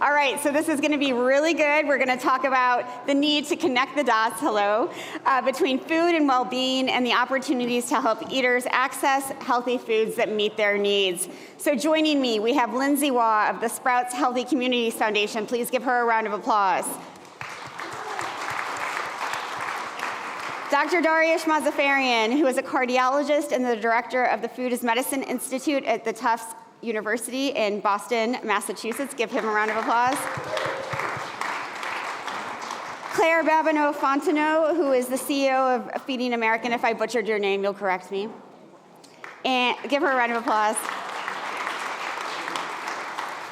All right, so this is going to be really good. We're going to talk about the need to connect the dots, between food and well-being and the opportunities to help eaters access healthy foods that meet their needs. So joining me, we have Lindsay Waugh of the Sprouts Healthy Communities Foundation. Please give her a round of applause. Dr. Dariush Mozaffarian, who is a cardiologist and the director of the Food as Medicine Institute at the Tufts University in Boston, Massachusetts. Give him a round of applause. Claire Babineaux-Fontenot, who is the CEO of Feeding America, and if I butchered your name, you'll correct me. And give her a round of applause.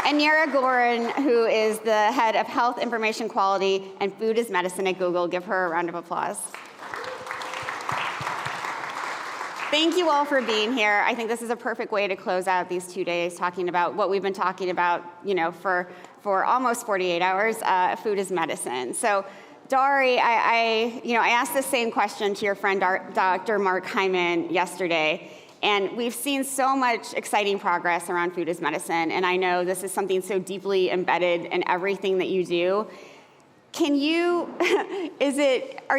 And Nira Goren, who is the head of Health Information Quality and Food as Medicine at Google. Give her a round of applause. Thank you all for being here. I think this is a perfect way to close out these 2 days talking about what we've been talking about, for almost 48 hours, food as medicine. So, Dari, I asked the same question to your friend Dr. Mark Hyman yesterday, and we've seen so much exciting progress around food as medicine, and I know this is something so deeply embedded in everything that you do. Are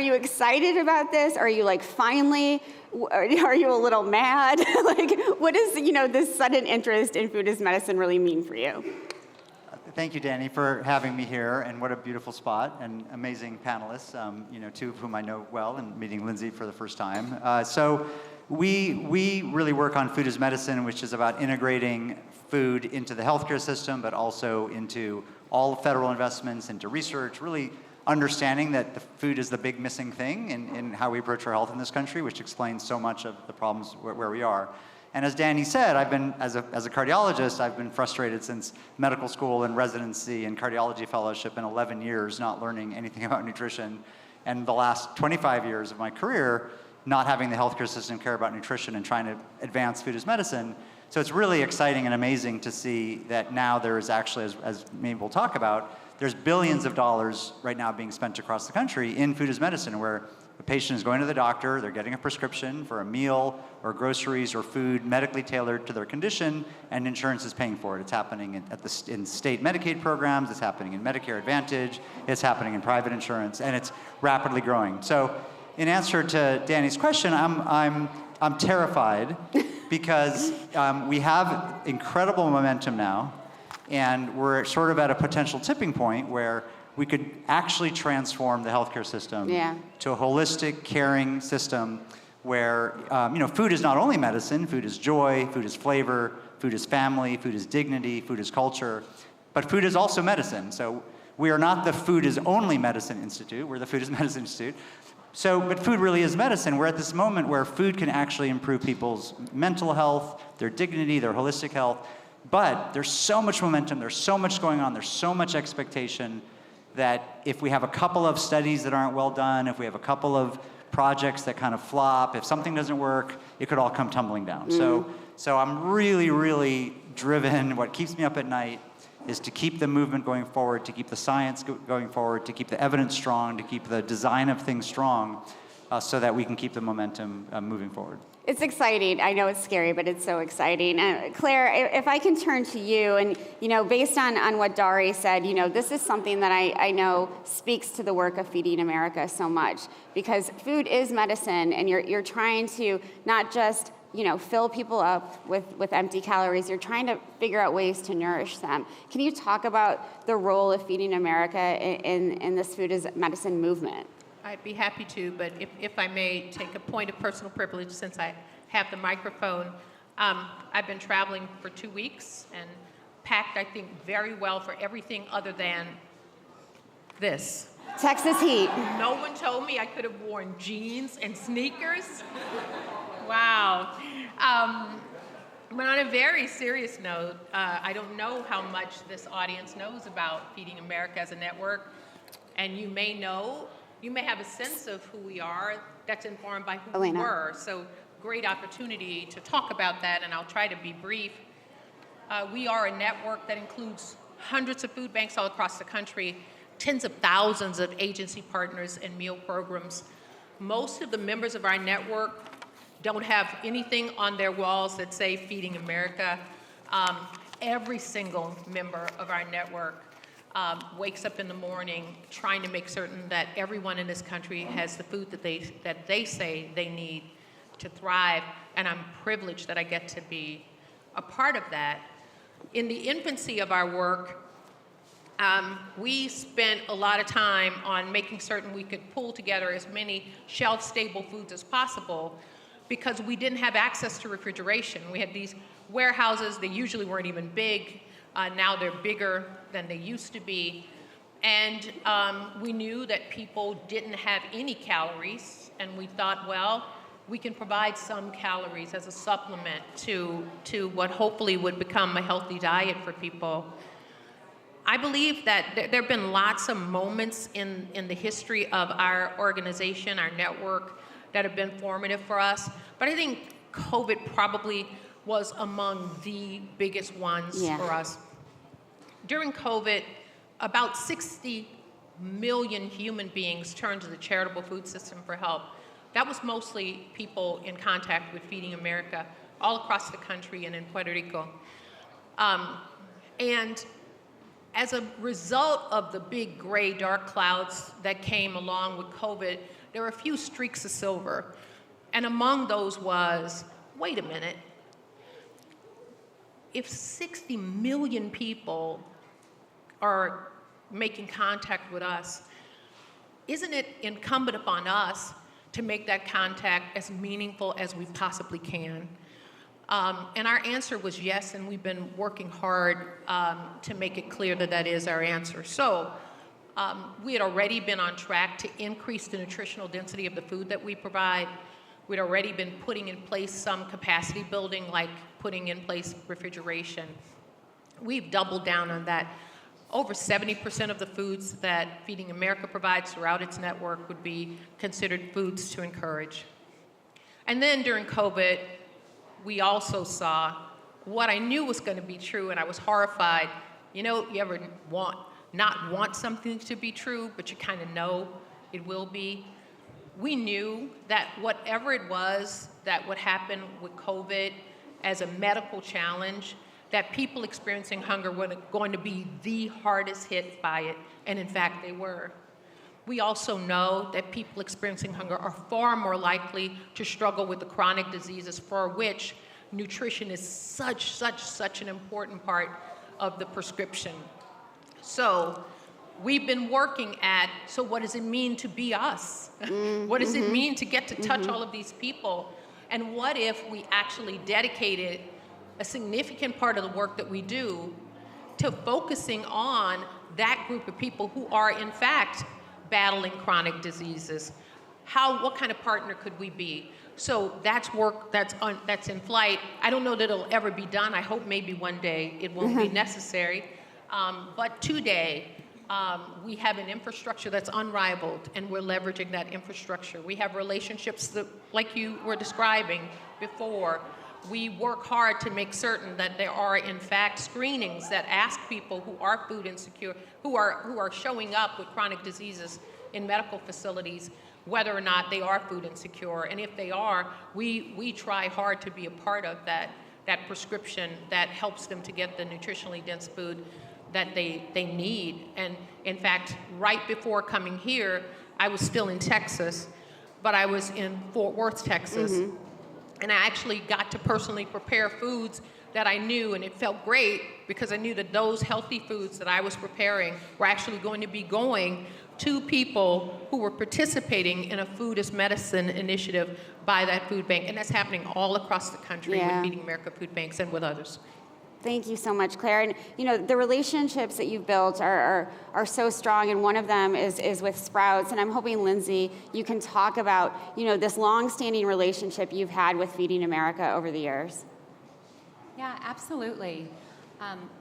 you excited about this? Are you finally, are you a little mad? What does, this sudden interest in food as medicine really mean for you? Thank you, Danny, for having me here, and what a beautiful spot, and amazing panelists, two of whom I know well, and meeting Lindsay for the first time. So we really work on food as medicine, which is about integrating food into the healthcare system, but also into all federal investments, into research, really understanding that the food is the big missing thing in how we approach our health in this country, which explains so much of the problems where we are. And as Danny said, I've been, as a cardiologist, I've been frustrated since medical school and residency and cardiology fellowship in 11 years, not learning anything about nutrition. And the last 25 years of my career, not having the healthcare system care about nutrition and trying to advance food as medicine. So it's really exciting and amazing to see that now there is actually, as maybe we'll talk about, there's billions of dollars right now being spent across the country in food as medicine, where a patient is going to the doctor, they're getting a prescription for a meal or groceries or food medically tailored to their condition, and insurance is paying for it. It's happening in state Medicaid programs, it's happening in Medicare Advantage, it's happening in private insurance, and it's rapidly growing. So in answer to Danny's question, I'm terrified because we have incredible momentum now, and we're sort of at a potential tipping point where we could actually transform the healthcare system to a holistic, caring system where food is not only medicine, food is joy, food is flavor, food is family, food is dignity, food is culture, but food is also medicine. So we are not the Food is Only Medicine Institute, we're the Food is Medicine Institute. But food really is medicine. We're at this moment where food can actually improve people's mental health, their dignity, their holistic health. But there's so much momentum, there's so much going on, there's so much expectation that if we have a couple of studies that aren't well done, if we have a couple of projects that kind of flop, if something doesn't work, it could all come tumbling down. So I'm really, really driven. What keeps me up at night is to keep the movement going forward, to keep the science going forward, to keep the evidence strong, to keep the design of things strong, so that we can keep the momentum moving forward. It's exciting. I know it's scary, but it's so exciting. Claire, if I can turn to you, and based on what Dari said, this is something that I know speaks to the work of Feeding America so much, because food is medicine, and you're trying to not just fill people up with empty calories. You're trying to figure out ways to nourish them. Can you talk about the role of Feeding America in this food as medicine movement? I'd be happy to, but if I may take a point of personal privilege since I have the microphone. I've been traveling for 2 weeks and packed, I think, very well for everything other than this. Texas heat. No one told me I could have worn jeans and sneakers. Wow. But on a very serious note, I don't know how much this audience knows about Feeding America as a network, and you may have a sense of who we are that's informed by who we were. So great opportunity to talk about that, and I'll try to be brief. We are a network that includes hundreds of food banks all across the country, tens of thousands of agency partners and meal programs. Most of the members of our network don't have anything on their walls that say Feeding America. Every single member of our network wakes up in the morning trying to make certain that everyone in this country has the food that they say they need to thrive, and I'm privileged that I get to be a part of that. In the infancy of our work, we spent a lot of time on making certain we could pull together as many shelf-stable foods as possible because we didn't have access to refrigeration. We had these warehouses, they usually weren't even big. Now they're bigger than they used to be. And we knew that people didn't have any calories, and we thought, well, we can provide some calories as a supplement to what hopefully would become a healthy diet for people. I believe that there have been lots of moments in the history of our organization, our network, that have been formative for us. But I think COVID probably was among the biggest ones for us. During COVID, about 60 million human beings turned to the charitable food system for help. That was mostly people in contact with Feeding America all across the country and in Puerto Rico. And as a result of the big gray dark clouds that came along with COVID, there were a few streaks of silver. And among those was, wait a minute, if 60 million people are making contact with us, isn't it incumbent upon us to make that contact as meaningful as we possibly can? And our answer was yes, and we've been working hard to make it clear that that is our answer. So we had already been on track to increase the nutritional density of the food that we provide. We'd already been putting in place some capacity building, like putting in place refrigeration. We've doubled down on that. Over 70% of the foods that Feeding America provides throughout its network would be considered foods to encourage. And then during COVID, we also saw what I knew was going to be true, and I was horrified. You know, you ever not want something to be true, but you kind of know it will be? We knew that whatever it was that would happen with COVID as a medical challenge, that people experiencing hunger were going to be the hardest hit by it, and in fact, they were. We also know that people experiencing hunger are far more likely to struggle with the chronic diseases for which nutrition is such an important part of the prescription. So we've been working at, so what does it mean to be us? What does it mean to get to touch all of these people? And what if we actually dedicated a significant part of the work that we do to focusing on that group of people who are in fact battling chronic diseases? What kind of partner could we be? So that's work that's in flight. I don't know that it'll ever be done. I hope maybe one day it won't be necessary. But today, we have an infrastructure that's unrivaled, and we're leveraging that infrastructure. We have relationships that, like you were describing before, we work hard to make certain that there are, in fact, screenings that ask people who are food insecure, who are showing up with chronic diseases in medical facilities, whether or not they are food insecure. And if they are, we try hard to be a part of that prescription that helps them to get the nutritionally dense food that they need. And in fact, right before coming here, I was still in Texas, but I was in Fort Worth, Texas. And I actually got to personally prepare foods that I knew, and it felt great because I knew that those healthy foods that I was preparing were actually going to be going to people who were participating in a food as medicine initiative by that food bank. And that's happening all across the country with Feeding America food banks and with others. Thank you so much, Claire. And you know, the relationships that you've built are so strong, and one of them is with Sprouts. And I'm hoping, Lindsay, you can talk about, you know, this long-standing relationship you've had with Feeding America over the years. Yeah, absolutely.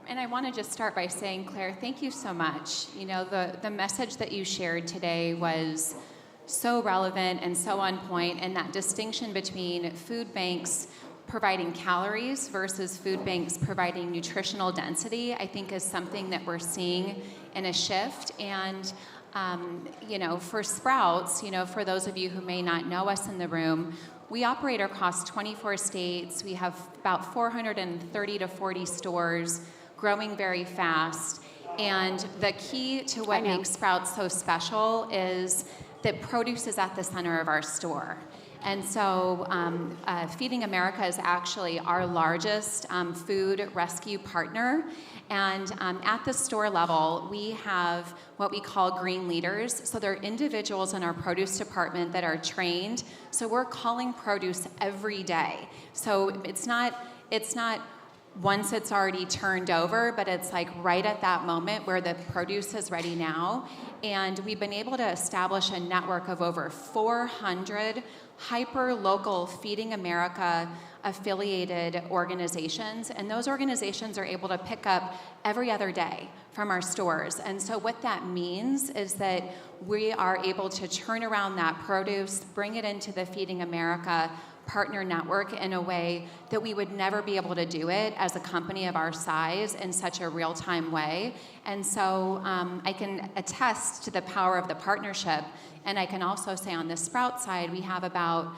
And I want to just start by saying, Claire, thank you so much. You know, the message that you shared today was so relevant and so on point, and that distinction between food banks providing calories versus food banks providing nutritional density, I think is something that we're seeing in a shift. And, you know, for Sprouts, you know, for those of you who may not know us in the room, we operate across 24 states. We have about 430 to 40 stores, growing very fast. And the key to what makes Sprouts so special is that produce is at the center of our store. And so Feeding America is actually our largest food rescue partner. And at the store level, we have what we call green leaders. So they're individuals in our produce department that are trained. So we're calling produce every day. So it's not once it's already turned over, but it's like right at that moment where the produce is ready now. And we've been able to establish a network of over 400 hyper-local Feeding America affiliated organizations, and those organizations are able to pick up every other day from our stores. And so what that means is that we are able to turn around that produce, bring it into the Feeding America partner network in a way that we would never be able to do it as a company of our size in such a real-time way. And so I can attest to the power of the partnership, and I can also say on the Sprout side, we have about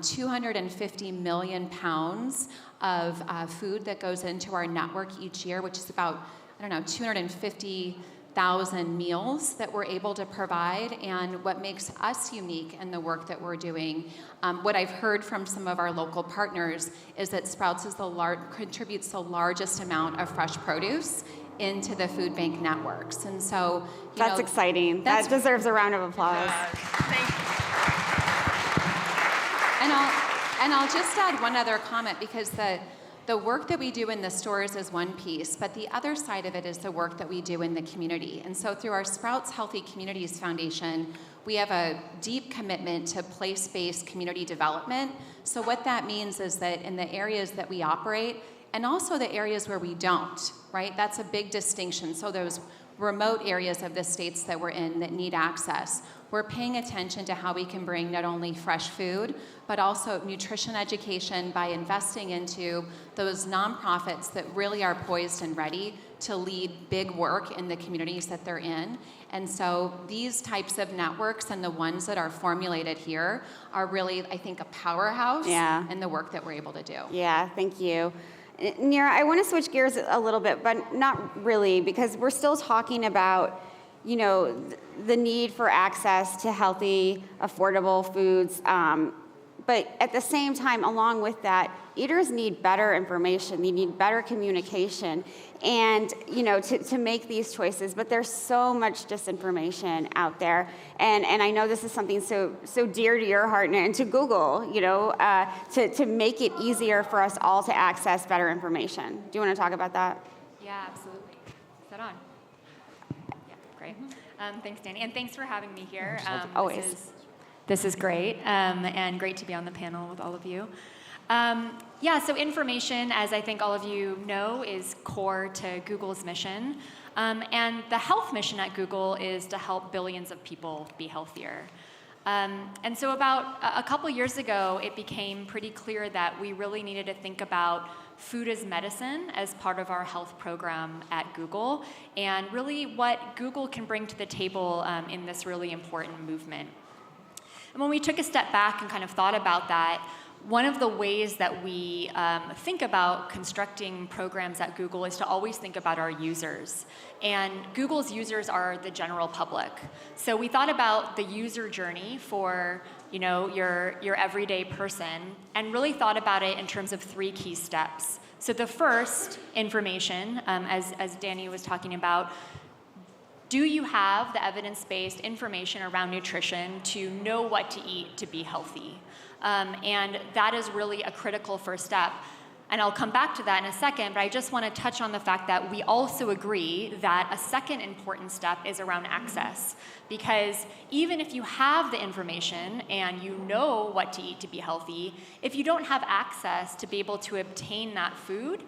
250 million pounds of food that goes into our network each year, which is about, 250,000 meals that we're able to provide. And what makes us unique in the work that we're doing, what I've heard from some of our local partners is that Sprouts is contributes the largest amount of fresh produce into the food bank networks. And so, that's exciting. That deserves a round of applause. Thank you. And I'll just add one other comment, because the work that we do in the stores is one piece, but the other side of it is the work that we do in the community. And so through our Sprouts Healthy Communities Foundation, we have a deep commitment to place-based community development. So what that means is that in the areas that we operate, and also the areas where we don't, right? That's a big distinction. So those remote areas of the states that we're in that need access, we're paying attention to how we can bring not only fresh food, but also nutrition education by investing into those nonprofits that really are poised and ready to lead big work in the communities that they're in. And so these types of networks and the ones that are formulated here are really, I think, a powerhouse in the work that we're able to do. Yeah, thank you. Nira, I want to switch gears a little bit, but not really, because we're still talking about, the need for access to healthy, affordable foods. But at the same time, along with that, eaters need better information. They need better communication, and to make these choices. But there's so much disinformation out there, and I know this is something so dear to your heart and to Google. To make it easier for us all to access better information. Do you want to talk about that? Yeah, absolutely. Is that on? Yeah, great. Thanks, Danny, and thanks for having me here. Always. This is great, and great to be on the panel with all of you. So information, as I think all of you know, is core to Google's mission. And the health mission at Google is to help billions of people be healthier. And so about a couple years ago, it became pretty clear that we really needed to think about food as medicine as part of our health program at Google, and really what Google can bring to the table in this really important movement. And when we took a step back and kind of thought about that, one of the ways that we think about constructing programs at Google is to always think about our users. And Google's users are the general public. So we thought about the user journey for your everyday person, and really thought about it in terms of 3 key steps. So the first, information, as Danny was talking about. Do you have the evidence-based information around nutrition to know what to eat to be healthy? And that is really a critical first step. And I'll come back to that in a second, but I just want to touch on the fact that we also agree that a second important step is around access. Because even if you have the information and you know what to eat to be healthy, if you don't have access to be able to obtain that food,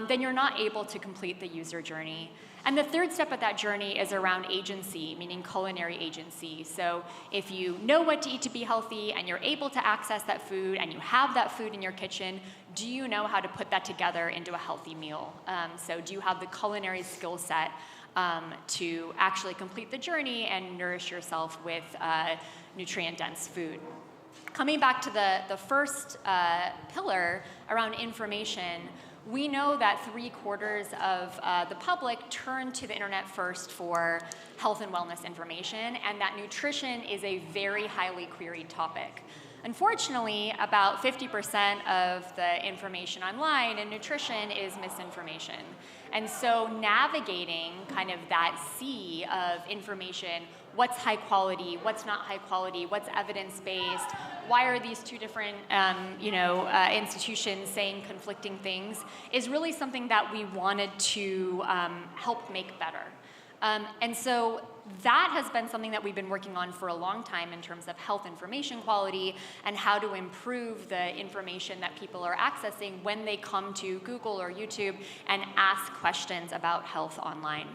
then you're not able to complete the user journey. And the third step of that journey is around agency, meaning culinary agency. So if you know what to eat to be healthy and you're able to access that food and you have that food in your kitchen, do you know how to put that together into a healthy meal? So do you have the culinary skill set to actually complete the journey and nourish yourself with nutrient-dense food? Coming back to the first pillar around information, we know that 3/4 of the public turn to the internet first for health and wellness information, and that nutrition is a very highly queried topic. Unfortunately, about 50% of the information online in nutrition is misinformation. And so navigating kind of that sea of information, what's high quality, what's not high quality, what's evidence-based, why are these two different institutions saying conflicting things, is really something that we wanted to help make better. And so that has been something that we've been working on for a long time in terms of health information quality and how to improve the information that people are accessing when they come to Google or YouTube and ask questions about health online.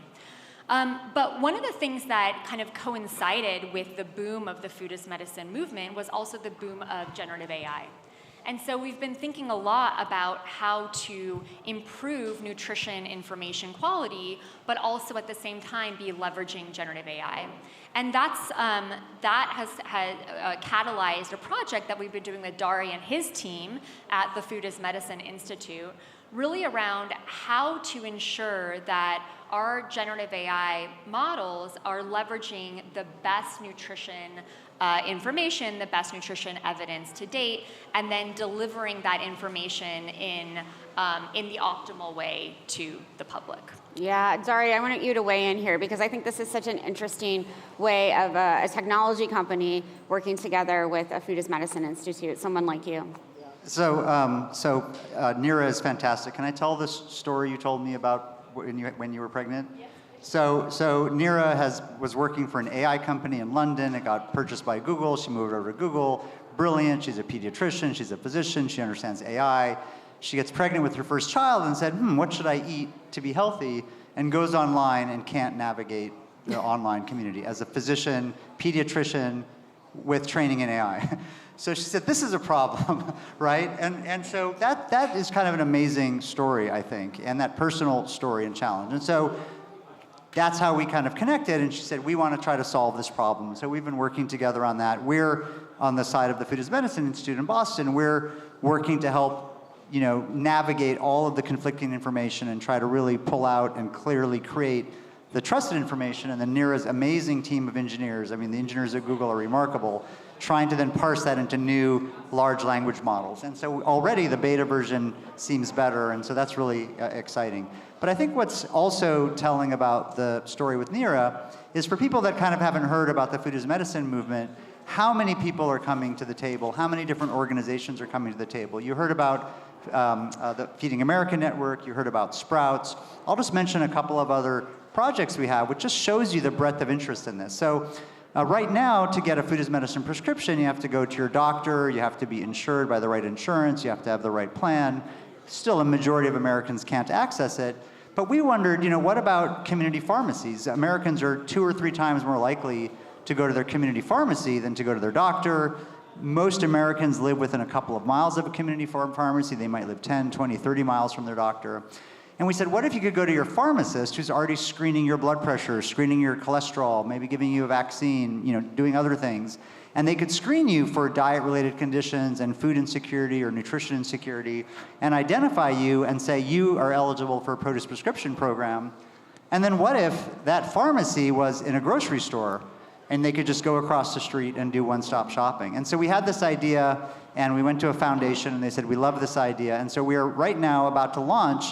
But one of the things that kind of coincided with the boom of the food as medicine movement was also the boom of generative AI. And so we've been thinking a lot about how to improve nutrition information quality, but also at the same time be leveraging generative AI. And that has catalyzed a project that we've been doing with Dari and his team at the Food as Medicine Institute, really around how to ensure that our generative AI models are leveraging the best nutrition information, the best nutrition evidence to date, and then delivering that information in the optimal way to the public. Yeah, Dari, I want you to weigh in here because I think this is such an interesting way of a technology company working together with a Food as Medicine Institute, someone like you. So Nira is fantastic. Can I tell this story you told me about when you were pregnant? Yes. So Nira was working for an AI company in London. It got purchased by Google. She moved over to Google. Brilliant. She's a pediatrician. She's a physician. She understands AI. She gets pregnant with her first child and said, what should I eat to be healthy? And goes online and can't navigate the online community as a physician, pediatrician with training in AI. So she said, this is a problem, right? And so that is kind of an amazing story, I think, and that personal story and challenge. And so that's how we kind of connected, and she said, we want to try to solve this problem. So we've been working together on that. We're on the side of the Food as Medicine Institute in Boston. We're working to help navigate all of the conflicting information and try to really pull out and clearly create the trusted information. And then Nira's amazing team of engineers, I mean, the engineers at Google are remarkable, trying to then parse that into new large language models. And so already the beta version seems better, and so that's really exciting. But I think what's also telling about the story with Nira is for people that kind of haven't heard about the Food as Medicine movement, how many people are coming to the table, how many different organizations are coming to the table. You heard about the Feeding America Network, you heard about Sprouts. I'll just mention a couple of other projects we have, which just shows you the breadth of interest in this. So right now, to get a Food as Medicine prescription, you have to go to your doctor, you have to be insured by the right insurance, you have to have the right plan. Still, a majority of Americans can't access it. But we wondered, what about community pharmacies? Americans are 2 or 3 times more likely to go to their community pharmacy than to go to their doctor. Most Americans live within a couple of miles of a community pharmacy. They might live 10, 20, 30 miles from their doctor. And we said, what if you could go to your pharmacist who's already screening your blood pressure, screening your cholesterol, maybe giving you a vaccine, doing other things, and they could screen you for diet-related conditions and food insecurity or nutrition insecurity and identify you and say you are eligible for a produce prescription program. And then what if that pharmacy was in a grocery store and they could just go across the street and do one-stop shopping? And so we had this idea, and we went to a foundation, and they said, we love this idea. And so we are right now about to launch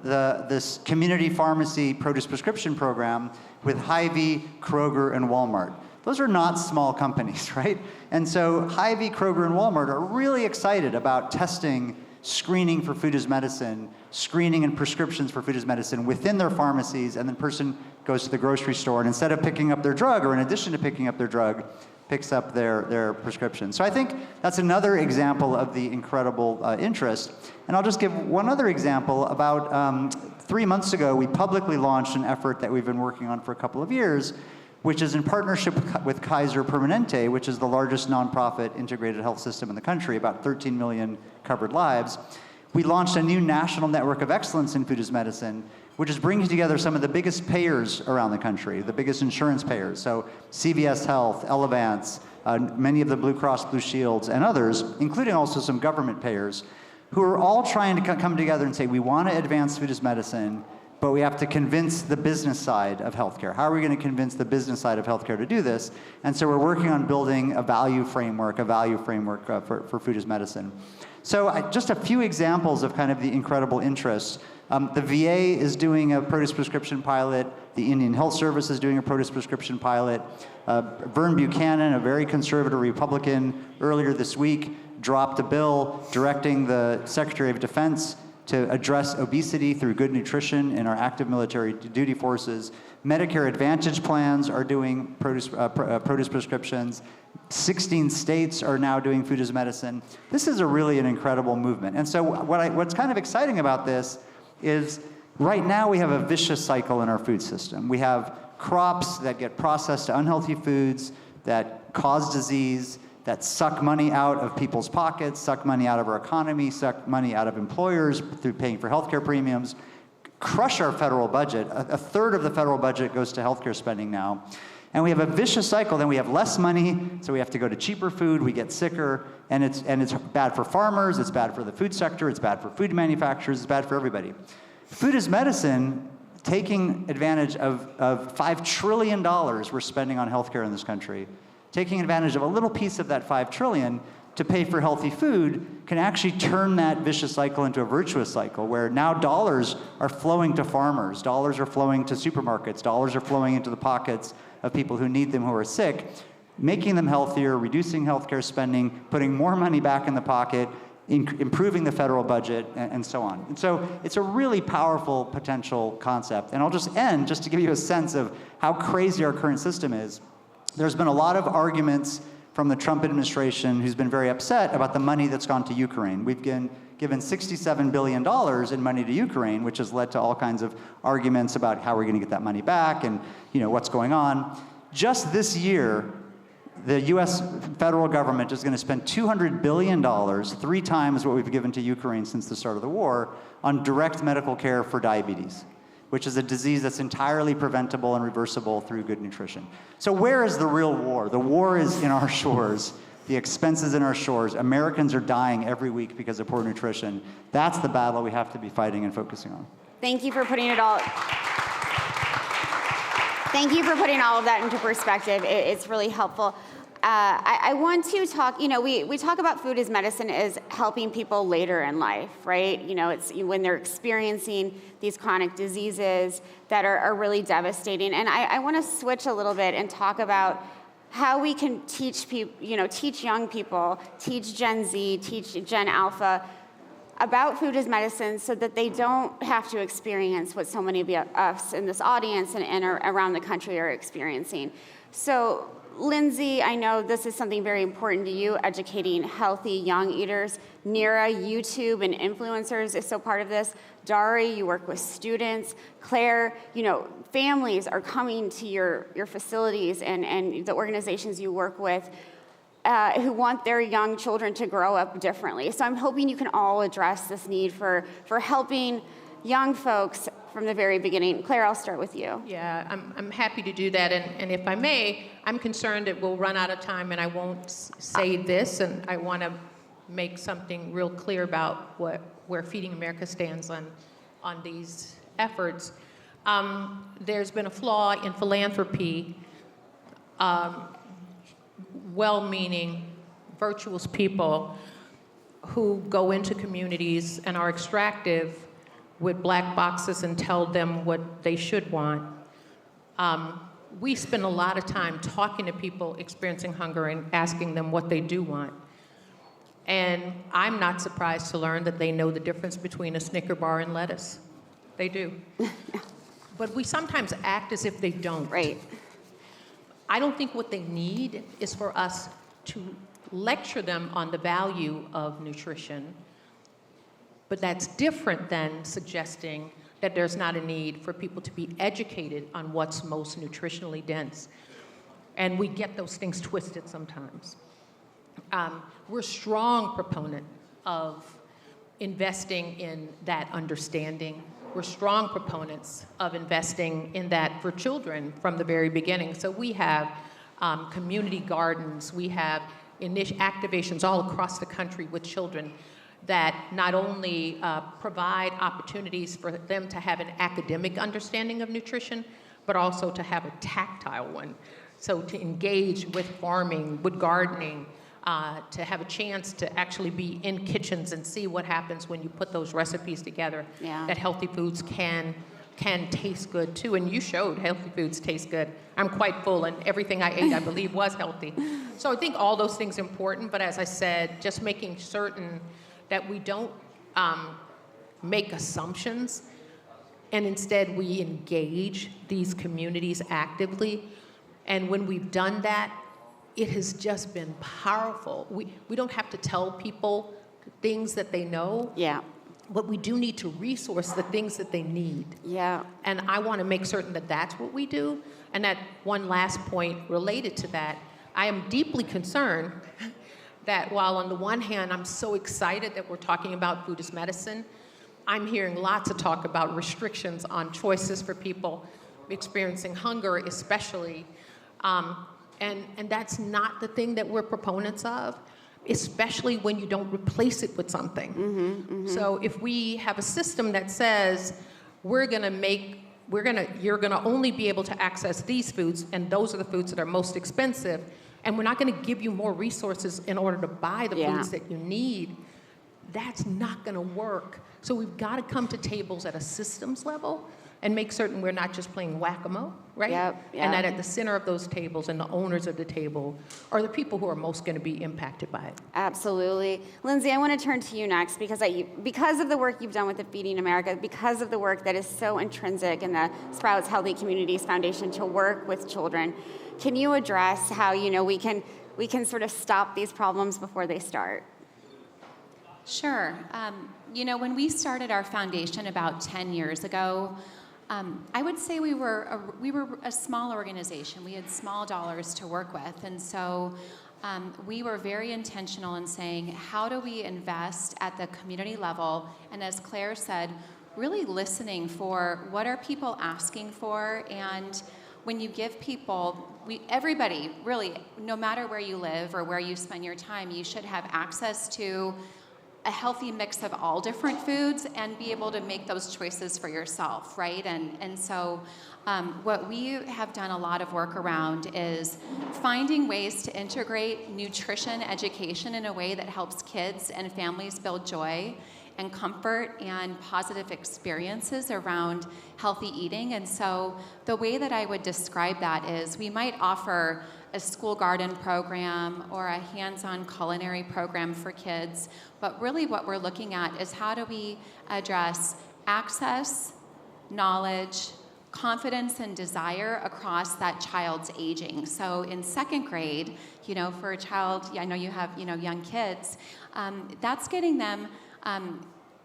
this community pharmacy produce prescription program with Hy-Vee, Kroger, and Walmart. Those are not small companies, right? And so Hy-Vee, Kroger, and Walmart are really excited about testing screening for food as medicine, screening and prescriptions for food as medicine within their pharmacies, and the person goes to the grocery store, and instead of picking up their drug, or in addition to picking up their drug, picks up their prescription. So I think that's another example of the incredible interest. And I'll just give one other example. About 3 months ago, we publicly launched an effort that we've been working on for a couple of years, which is in partnership with Kaiser Permanente, which is the largest nonprofit integrated health system in the country, about 13 million covered lives. We launched a new national network of excellence in food as medicine, which is bringing together some of the biggest payers around the country, the biggest insurance payers. So CVS Health, Elevance, many of the Blue Cross Blue Shields, and others, including also some government payers, who are all trying to come together and say, we want to advance food as medicine, but we have to convince the business side of healthcare. How are we going to convince the business side of healthcare to do this? And so we're working on building a value framework for food as medicine. So just a few examples of kind of the incredible interest. The VA is doing a produce prescription pilot. The Indian Health Service is doing a produce prescription pilot. Vern Buchanan, a very conservative Republican, earlier this week dropped a bill directing the Secretary of Defense to address obesity through good nutrition in our active military duty forces. Medicare Advantage plans are doing produce prescriptions. 16 states are now doing food as medicine. This is really an incredible movement. And so what's kind of exciting about this is right now we have a vicious cycle in our food system. We have crops that get processed to unhealthy foods that cause disease, that suck money out of people's pockets, suck money out of our economy, suck money out of employers through paying for healthcare premiums, crush our federal budget. A third of the federal budget goes to healthcare spending now. And we have a vicious cycle. Then we have less money, so we have to go to cheaper food, we get sicker, and it's bad for farmers, it's bad for the food sector, it's bad for food manufacturers, it's bad for everybody. Food as medicine, taking advantage of $5 trillion we're spending on healthcare in this country, taking advantage of a little piece of that $5 trillion to pay for healthy food can actually turn that vicious cycle into a virtuous cycle where now dollars are flowing to farmers, dollars are flowing to supermarkets, dollars are flowing into the pockets of people who need them, who are sick, making them healthier, reducing healthcare spending, putting more money back in the pocket, improving the federal budget, and so on. And so it's a really powerful potential concept. And I'll just end, just to give you a sense of how crazy our current system is. There's been a lot of arguments from the Trump administration who's been very upset about the money that's gone to Ukraine. We've given $67 billion in money to Ukraine, which has led to all kinds of arguments about how we're going to get that money back and what's going on. Just this year, the U.S. federal government is going to spend $200 billion, 3 times what we've given to Ukraine since the start of the war, on direct medical care for diabetes, which is a disease that's entirely preventable and reversible through good nutrition. So where is the real war? The war is in our shores. The expenses in our shores. Americans are dying every week because of poor nutrition. That's the battle we have to be fighting and focusing on. Thank you for putting it all. Thank you for putting all of that into perspective. It's really helpful. I want to talk, we talk about food as medicine as helping people later in life, right? It's when they're experiencing these chronic diseases that are really devastating. And I want to switch a little bit and talk about how we can teach people, teach young people, teach Gen Z, teach Gen Alpha about food as medicine so that they don't have to experience what so many of us in this audience and around the country are experiencing. So, Lindsay, I know this is something very important to you, educating healthy young eaters. Nira, YouTube and influencers is so part of this. Dari, you work with students. Claire, families are coming to your facilities and the organizations you work with who want their young children to grow up differently. So I'm hoping you can all address this need for helping young folks from the very beginning. Claire, I'll start with you. Yeah, I'm happy to do that. And if I may, I'm concerned that we'll run out of time and I won't say this, and I want to make something real clear about where Feeding America stands on these efforts. There's been a flaw in philanthropy. Well-meaning, virtuous people who go into communities and are extractive with black boxes and tell them what they should want. We spend a lot of time talking to people experiencing hunger and asking them what they do want. And I'm not surprised to learn that they know the difference between a Snicker bar and lettuce. They do. But we sometimes act as if they don't. Right. I don't think what they need is for us to lecture them on the value of nutrition, but that's different than suggesting that there's not a need for people to be educated on what's most nutritionally dense. And we get those things twisted sometimes. We're a strong proponent of investing in that understanding. We're strong proponents of investing in that for children from the very beginning. So we have community gardens, we have activations all across the country with children. that not only provide opportunities for them to have an academic understanding of nutrition, but also to have a tactile one. So to engage with farming, with gardening, to have a chance to actually be in kitchens and see what happens when you put those recipes together, that healthy foods can taste good too. And you showed healthy foods taste good. I'm quite full, and everything I ate, I believe, was healthy. So I think all those things are important, but as I said, just making certain that we don't make assumptions, and instead we engage these communities actively. And when we've done that, it has just been powerful. We don't have to tell people things that they know. Yeah. But we do need to resource the things that they need. Yeah. And I want to make certain that that's what we do. And that one last point related to that, I am deeply concerned that while on the one hand, I'm so excited that we're talking about food as medicine, I'm hearing lots of talk about restrictions on choices for people experiencing hunger, especially. And that's not the thing that we're proponents of, especially when you don't replace it with something. So if we have a system that says you're gonna only be able to access these foods, and those are the foods that are most expensive, and we're not gonna give you more resources in order to buy the foods that you need, that's not gonna work. So we've gotta come to tables at a systems level and make certain we're not just playing whack-a-mole, right? And that at the center of those tables and the owners of the table are the people who are most going to be impacted by it. Absolutely. Lindsay, I want to turn to you next because of the work you've done with the Feeding America, because of the work that is so intrinsic in the Sprouts Healthy Communities Foundation to work with children. Can you address how we can sort of stop these problems before they start? Sure. When we started our foundation about 10 years ago, I would say we were a small organization. We had small dollars to work with, and so we were very intentional in saying, how do we invest at the community level? And as Claire said, really listening for what are people asking for, and when you give people, everybody, really, no matter where you live or where you spend your time, you should have access to a healthy mix of all different foods and be able to make those choices for yourself, right? And so what we have done a lot of work around is finding ways to integrate nutrition education in a way that helps kids and families build joy and comfort and positive experiences around healthy eating. And so the way that I would describe that is we might offer a school garden program or a hands-on culinary program for kids, but really what we're looking at is how do we address access, knowledge, confidence, and desire across that child's aging. So in second grade, for a child, I know you have, young kids, that's getting them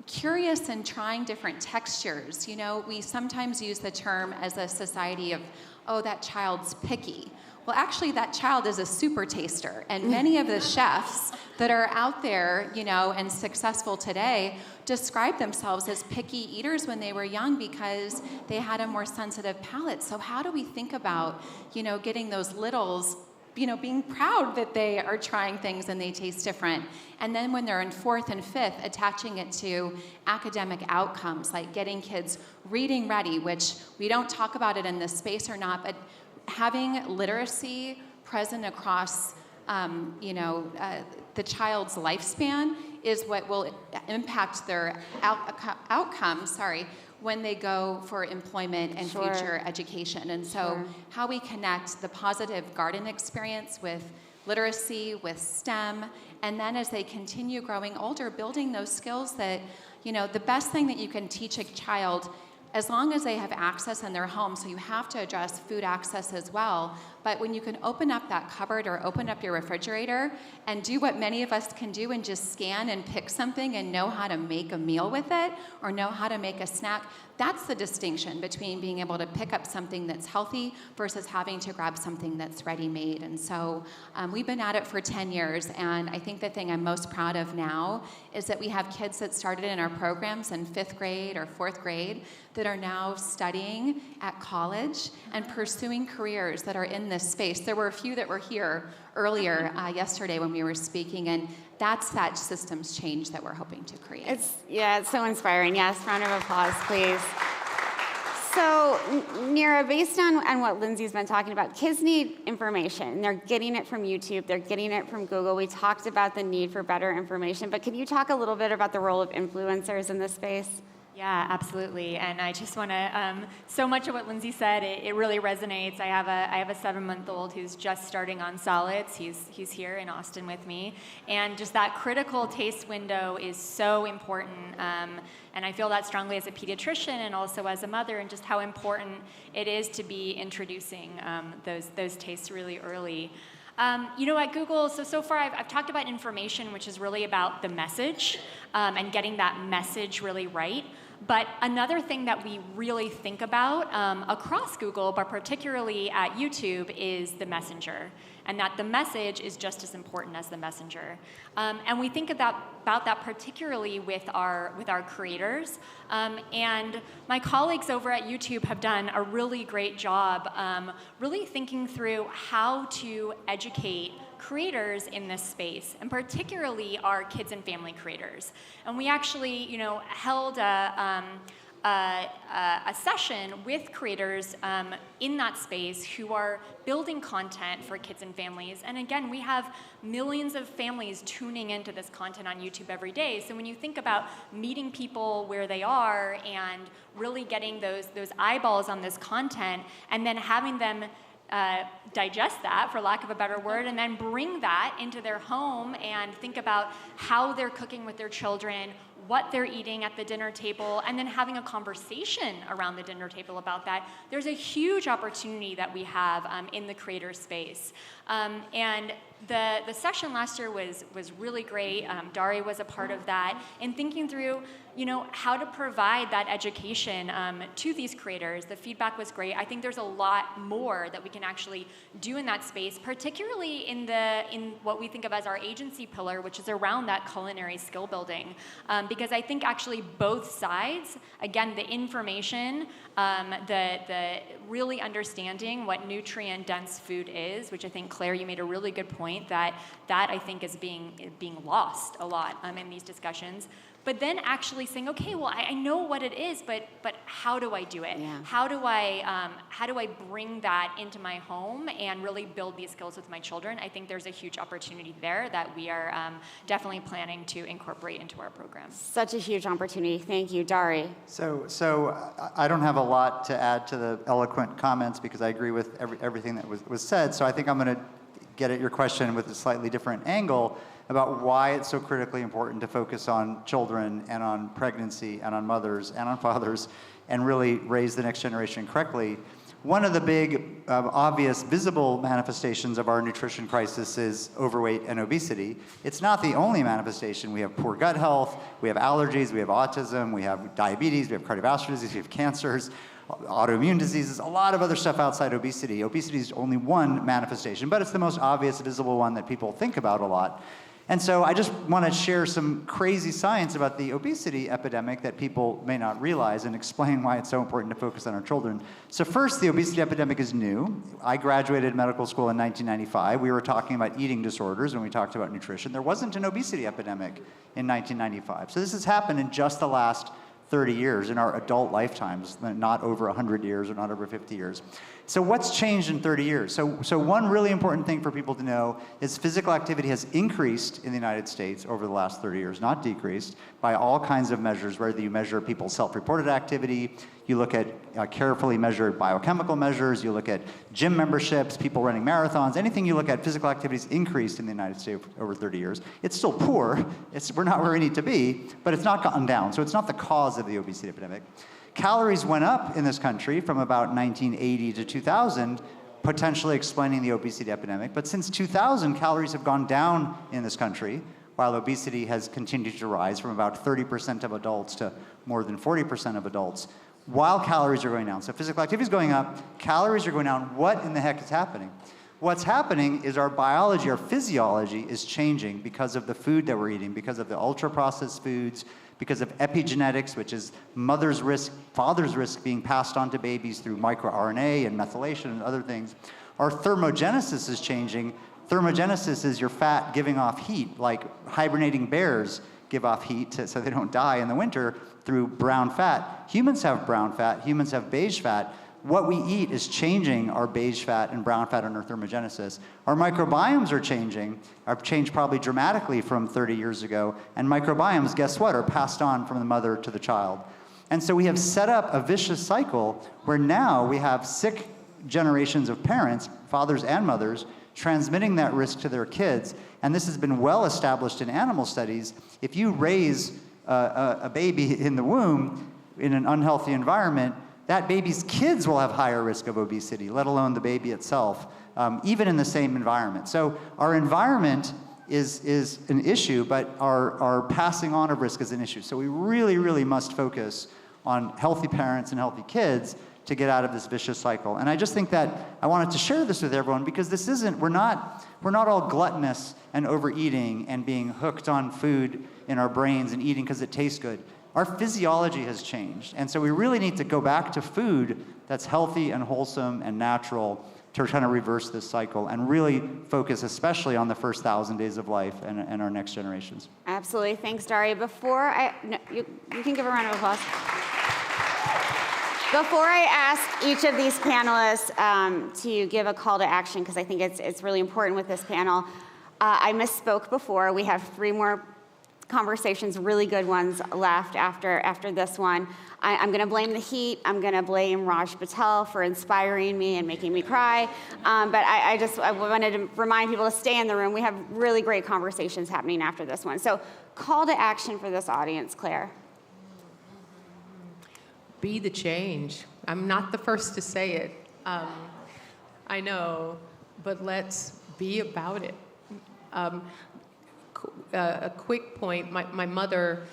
curious and trying different textures. We sometimes use the term as a society of, oh, that child's picky. Well, actually, that child is a super taster, and many of the chefs that are out there, and successful today describe themselves as picky eaters when they were young because they had a more sensitive palate. So how do we think about, getting those littles, being proud that they are trying things and they taste different. And then when they're in fourth and fifth, attaching it to academic outcomes, like getting kids reading ready, which we don't talk about it in this space or not, but having literacy present across, the child's lifespan is what will impact their outcomes, when they go for employment and future education. And so how we connect the positive garden experience with literacy, with STEM, and then as they continue growing older, building those skills that, the best thing that you can teach a child, as long as they have access in their home, so you have to address food access as well, but when you can open up that cupboard or open up your refrigerator and do what many of us can do and just scan and pick something and know how to make a meal with it or know how to make a snack, that's the distinction between being able to pick up something that's healthy versus having to grab something that's ready-made. And so we've been at it for 10 years, and I think the thing I'm most proud of now is that we have kids that started in our programs in 5th grade or 4th grade that are now studying at college and pursuing careers that are in this space. There were a few that were here earlier yesterday when we were speaking, and that's that systems change that we're hoping to create. It's so inspiring. Yes, round of applause, please. So, Nira, based on what Lindsay's been talking about, kids need information. They're getting it from YouTube. They're getting it from Google. We talked about the need for better information, but can you talk a little bit about the role of influencers in this space? Yeah, absolutely. And I just want to, so much of what Lindsay said, it really resonates. I have a 7-month-old who's just starting on solids. He's here in Austin with me. And just that critical taste window is so important. And I feel that strongly as a pediatrician and also as a mother, and just how important it is to be introducing those tastes really early. At Google, so far I've talked about information, which is really about the message and getting that message really right. But another thing that we really think about across Google, but particularly at YouTube, is the messenger, and that the message is just as important as the messenger. And we think about that particularly with our creators. And my colleagues over at YouTube have done a really great job really thinking through how to educate creators in this space, and particularly our kids and family creators. And we actually, held a session with creators in that space who are building content for kids and families. And again, we have millions of families tuning into this content on YouTube every day. So when you think about meeting people where they are and really getting those eyeballs on this content, and then having them digest that, for lack of a better word, and then bring that into their home and think about how they're cooking with their children, what they're eating at the dinner table, and then having a conversation around the dinner table about that. There's a huge opportunity that we have in the creator space. And the session last year was really great. Dari was a part of that, and thinking through how to provide that education to these creators. The feedback was great. I think there's a lot more that we can actually do in that space, particularly in what we think of as our agency pillar, which is around that culinary skill building. Because I think actually both sides, again, the information, the really understanding what nutrient-dense food is, which I think, Claire, you made a really good point, that I think is being lost a lot in these discussions. But then actually saying, okay, well, I know what it is, but how do I do it? Yeah. How do I bring that into my home and really build these skills with my children? I think there's a huge opportunity there that we are definitely planning to incorporate into our program. Such a huge opportunity. Thank you, Dari. So I don't have a lot to add to the eloquent comments because I agree with everything that was said. So I think I'm going to get at your question with a slightly different angle about why it's so critically important to focus on children and on pregnancy and on mothers and on fathers and really raise the next generation correctly. One of the big, obvious, visible manifestations of our nutrition crisis is overweight and obesity. It's not the only manifestation. We have poor gut health, we have allergies, we have autism, we have diabetes, we have cardiovascular disease, we have cancers, autoimmune diseases, a lot of other stuff outside obesity. Obesity is only one manifestation, but it's the most obvious, visible one that people think about a lot. And so I just want to share some crazy science about the obesity epidemic that people may not realize and explain why it's so important to focus on our children. So first, the obesity epidemic is new. I graduated medical school in 1995. We were talking about eating disorders when we talked about nutrition. There wasn't an obesity epidemic in 1995. So this has happened in just the last 30 years in our adult lifetimes, not over 100 years or not over 50 years. So what's changed in 30 years? So one really important thing for people to know is physical activity has increased in the United States over the last 30 years, not decreased, by all kinds of measures, whether you measure people's self-reported activity, you look at carefully measured biochemical measures, you look at gym memberships, people running marathons, anything you look at, physical activity has increased in the United States over 30 years. It's still poor, we're not where we need to be, but it's not gotten down, so it's not the cause of the obesity epidemic. Calories went up in this country from about 1980 to 2000, potentially explaining the obesity epidemic. But since 2000, calories have gone down in this country, while obesity has continued to rise from about 30% of adults to more than 40% of adults, while calories are going down. So physical activity is going up, calories are going down. What in the heck is happening? What's happening is our biology, our physiology is changing because of the food that we're eating, because of the ultra-processed foods, because of epigenetics, which is mother's risk, father's risk being passed on to babies through microRNA and methylation and other things. Our thermogenesis is changing. Thermogenesis is your fat giving off heat, like hibernating bears give off heat so they don't die in the winter through brown fat. Humans have brown fat, humans have beige fat. What we eat is changing our beige fat and brown fat in our thermogenesis. Our microbiomes are changing, have changed probably dramatically from 30 years ago, and microbiomes, guess what, are passed on from the mother to the child. And so we have set up a vicious cycle where now we have sick generations of parents, fathers and mothers, transmitting that risk to their kids. And this has been well established in animal studies. If you raise a baby in the womb in an unhealthy environment, that baby's kids will have higher risk of obesity, let alone the baby itself, even in the same environment. So our environment is an issue, but our passing on of risk is an issue. So we really, really must focus on healthy parents and healthy kids to get out of this vicious cycle. And I just think that I wanted to share this with everyone because this isn't, we're not all gluttonous and overeating and being hooked on food in our brains and eating because it tastes good. Our physiology has changed. And so we really need to go back to food that's healthy and wholesome and natural to kind of reverse this cycle and really focus especially on the first 1,000 days of life and our next generations. Absolutely. Thanks, Dari. You can give a round of applause. Before I ask each of these panelists to give a call to action, because I think it's really important with this panel, I misspoke before. We have 3 more conversations, really good ones, left after this one. I'm going to blame the heat. I'm going to blame Raj Patel for inspiring me and making me cry. But I wanted to remind people to stay in the room. We have really great conversations happening after this one. So call to action for this audience, Claire. Be the change. I'm not the first to say it. I know, but let's be about it. A quick point, my mother,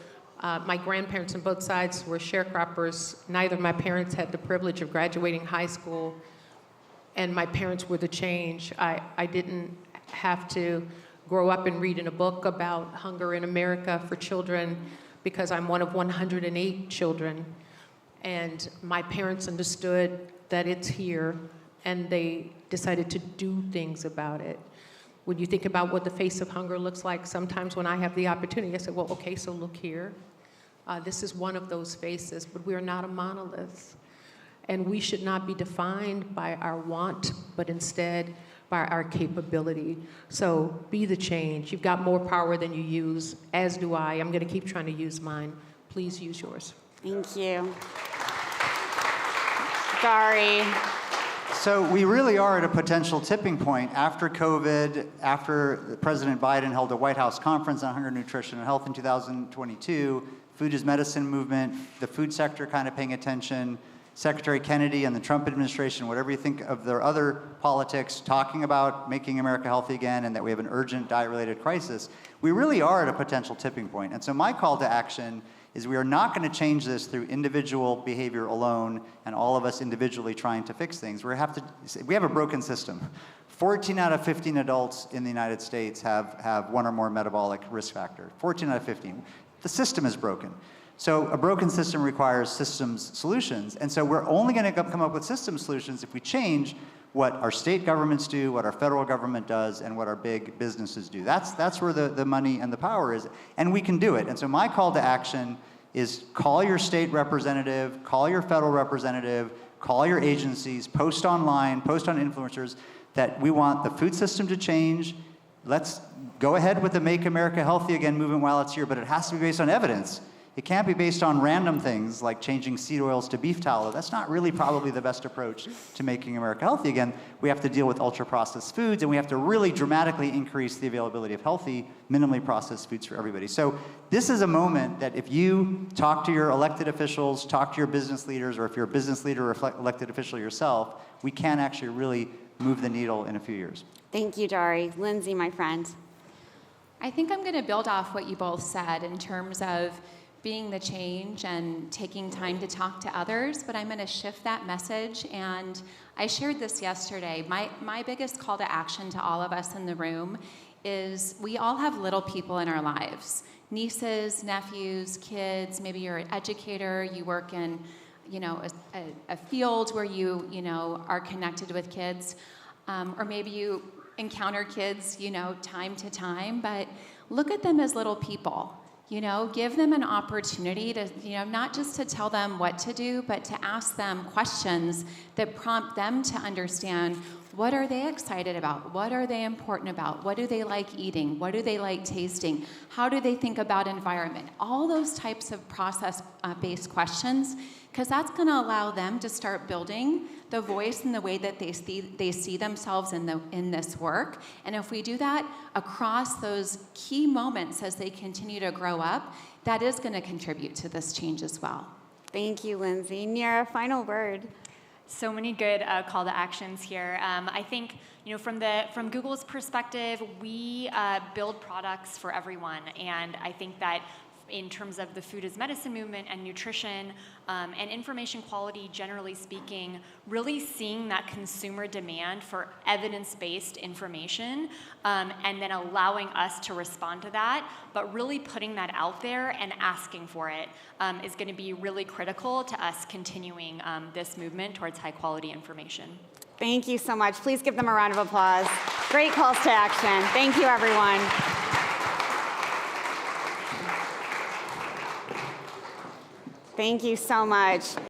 my grandparents on both sides were sharecroppers. Neither of my parents had the privilege of graduating high school, and my parents were the change. I didn't have to grow up and read in a book about hunger in America for children because I'm one of 108 children. And my parents understood that it's here, and they decided to do things about it. When you think about what the face of hunger looks like, sometimes when I have the opportunity, I say, well, okay, so look here. This is one of those faces, but we are not a monolith. And we should not be defined by our want, but instead by our capability. So be the change. You've got more power than you use, as do I. I'm going to keep trying to use mine. Please use yours. Thank you. Dari. So we really are at a potential tipping point after COVID, after President Biden held a White House conference on hunger, nutrition, and health in 2022, food is medicine movement, the food sector kind of paying attention, Secretary Kennedy and the Trump administration, whatever you think of their other politics, talking about making America healthy again and that we have an urgent diet-related crisis. We really are at a potential tipping point. And so my call to action is we are not going to change this through individual behavior alone and all of us individually trying to fix things. We have a broken system. 14 out of 15 adults in the United States have one or more metabolic risk factor. 14 out of 15. The system is broken. So a broken system requires systems solutions. And so we're only going to come up with system solutions if we change what our state governments do, what our federal government does, and what our big businesses do. That's where the money and the power is, and we can do it. And so my call to action is call your state representative, call your federal representative, call your agencies, post online, post on influencers that we want the food system to change. Let's go ahead with the Make America Healthy Again movement while it's here, but it has to be based on evidence. It can't be based on random things like changing seed oils to beef tallow. That's not really probably the best approach to making America healthy again. We have to deal with ultra-processed foods, and we have to really dramatically increase the availability of healthy, minimally processed foods for everybody. So this is a moment that if you talk to your elected officials, talk to your business leaders, or if you're a business leader or elected official yourself, we can actually really move the needle in a few years. Thank you, Dari. Lindsay, my friend. I think I'm going to build off what you both said in terms of being the change and taking time to talk to others, but I'm going to shift that message. And I shared this yesterday. My biggest call to action to all of us in the room is we all have little people in our lives. Nieces, nephews, kids, maybe you're an educator, you work in a field where you are connected with kids, or maybe you encounter kids, time to time, but look at them as little people. Give them an opportunity to, not just to tell them what to do, but to ask them questions that prompt them to understand, what are they excited about? What are they important about? What do they like eating? What do they like tasting? How do they think about environment? All those types of process-based questions, because that's going to allow them to start building the voice and the way that they see themselves in this work. And if we do that across those key moments as they continue to grow up, that is going to contribute to this change as well. Thank you, Lindsay. Nira, final word. So many good call to actions here. I think, from Google's perspective, we build products for everyone, and I think that in terms of the food as medicine movement and nutrition and information quality, generally speaking, really seeing that consumer demand for evidence-based information and then allowing us to respond to that, but really putting that out there and asking for it is going to be really critical to us continuing this movement towards high-quality information. Thank you so much. Please give them a round of applause. Great calls to action. Thank you, everyone. Thank you so much.